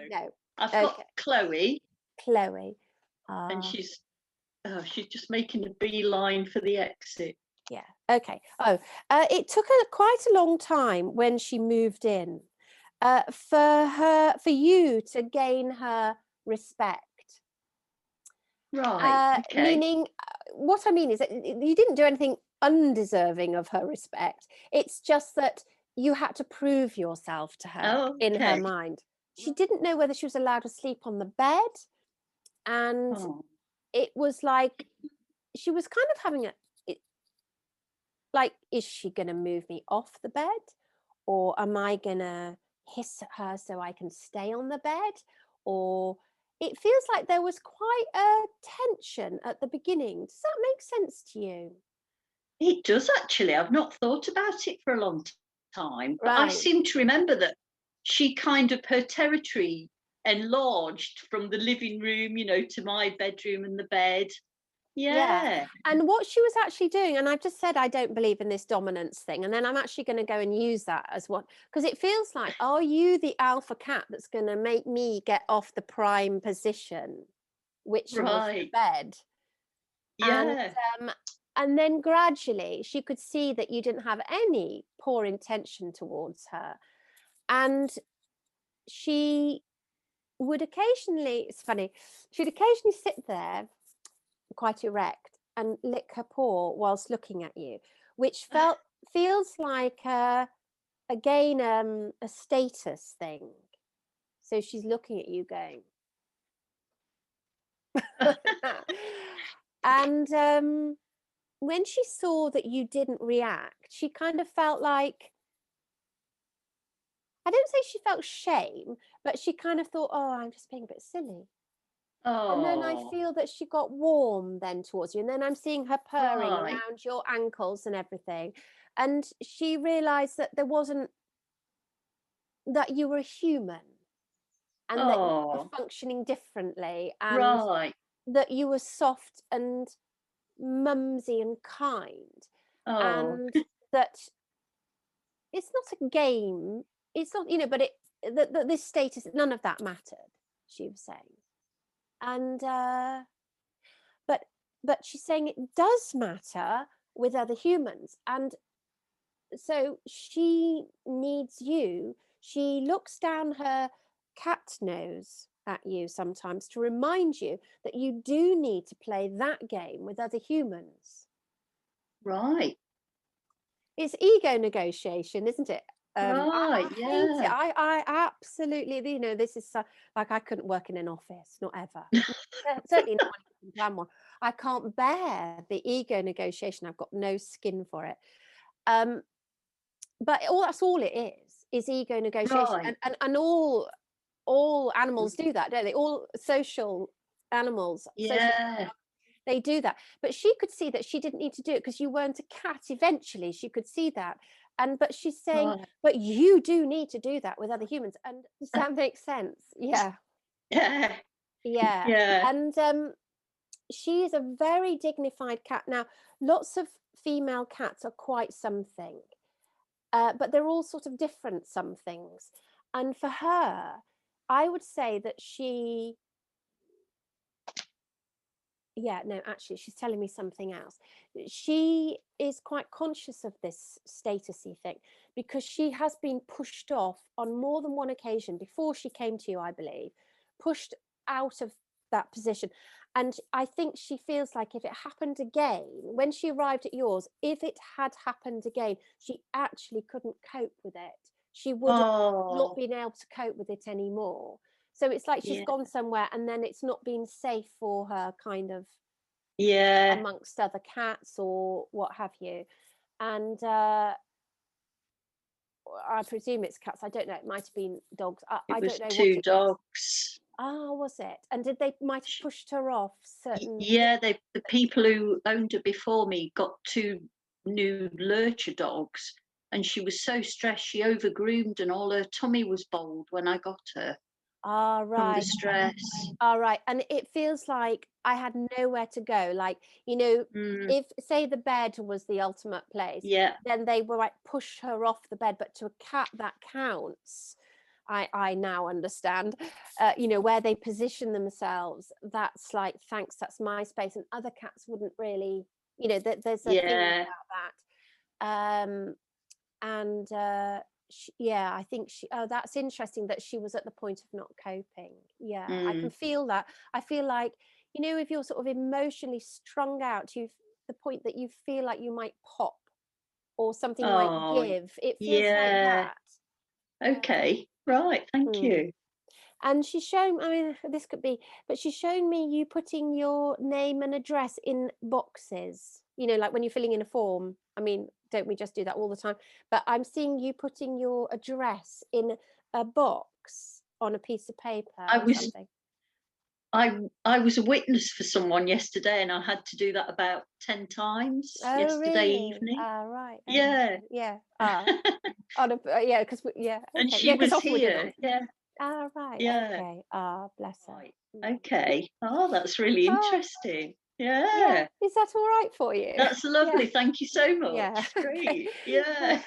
No. I've got Chloe, Chloe. and she's just making a beeline for the exit. Yeah. Okay. It took her quite a long time when she moved in for you to gain her respect. Right. Okay. Meaning, what I mean is that you didn't do anything undeserving of her respect. It's just that you had to prove yourself to her in her mind. She didn't know whether she was allowed to sleep on the bed, and it was like she was kind of having like, is she going to move me off the bed, or am I going to hiss at her so I can stay on the bed? Or it feels like there was quite a tension at the beginning. Does that make sense to you? It does, actually. I've not thought about it for a long time, but I Right. seem to remember that she kind of, her territory enlarged from the living room, to my bedroom and the bed. Yeah. And what she was actually doing, and I've just said I don't believe in this dominance thing, and then I'm actually going to go and use that as what, because it feels like, are you the alpha cat that's going to make me get off the prime position, which was the bed? Yeah. And then gradually she could see that you didn't have any poor intention towards her, and she would occasionally, it's funny, she'd occasionally sit there quite erect and lick her paw whilst looking at you, which feels like again a status thing. So she's looking at you going and when she saw that you didn't react, she kind of felt like, I don't say she felt shame, but she kind of thought, oh, I'm just being a bit silly. And then I feel that she got warm then towards you. And then I'm seeing her purring around your ankles and everything. And she realized that there wasn't, that you were human and that you were functioning differently, and that you were soft and mumsy and kind. And that it's not a game. It's not, but this status, none of that mattered, she was saying. And but she's saying it does matter with other humans, and so she needs you. She looks down her cat nose at you sometimes to remind you that you do need to play that game with other humans. Right. It's ego negotiation, isn't it? I hate it. Yeah. I absolutely, this is like, I couldn't work in an office, not ever. Certainly not when I plan one. I can't bear the ego negotiation. I've got no skin for it. But that's all it is ego negotiation. And all animals do that, don't they? All social animals, they do that. But she could see that she didn't need to do it because you weren't a cat. Eventually she could see that. But she's saying, but you do need to do that with other humans. And does that make sense? Yeah. And she is a very dignified cat. Now, lots of female cats are quite something, but they're all sort of different somethings. And for her, I would say that actually, she's telling me something else. She is quite conscious of this statusy thing because she has been pushed off on more than one occasion before she came to you, I believe, pushed out of that position. And I think she feels like if it happened again, when she arrived at yours, if it had happened again, she actually couldn't cope with it. She would have not been able to cope with it anymore. So it's like she's gone somewhere and then it's not been safe for her, kind of, amongst other cats or what have you. And I presume it's cats. I don't know. It might have been dogs. I don't know. Two dogs. Oh, was it? And did they might have pushed her off certain? Yeah, the people who owned her before me got two new lurcher dogs, and she was so stressed she overgroomed, and all her tummy was bald when I got her. From the stress. Right. And it feels like I had nowhere to go. Like, if, say, the bed was the ultimate place, then they were like, push her off the bed. But to a cat, that counts. I now understand, you know, where they position themselves. That's like, thanks, that's my space, and other cats wouldn't really, you know, there's a thing Yeah. about that. And yeah, I think oh, that's interesting that she was at the point of not coping. Yeah, I can feel that. I feel like, you know, if you're sort of emotionally strung out to the point that you feel like you might pop or something might Oh, give, it feels like yeah. that. Okay. Right. Thank Mm. you. And she's shown, I mean, this could be, but she's shown me you putting your name and address in boxes, you know, like when you're filling in a form. I mean, don't we just do that all the time? But I'm seeing you putting your address in a box on a piece of paper I or was something. I was a witness for someone yesterday, and I had to do that about 10 times Oh, yesterday really? evening. Ah, right. Okay. Yeah. Yeah. Ah, on a, yeah, because yeah, And okay. she Yeah, because was often we do it here. on. Yeah. Ah, right. Yeah. Okay. Ah, bless her. Right. Mm. Okay. Oh, that's really Oh, interesting. yeah. Yeah. Is that all right for you? That's Yeah. lovely. Thank you so much. Yeah. It's Okay. great. Yeah.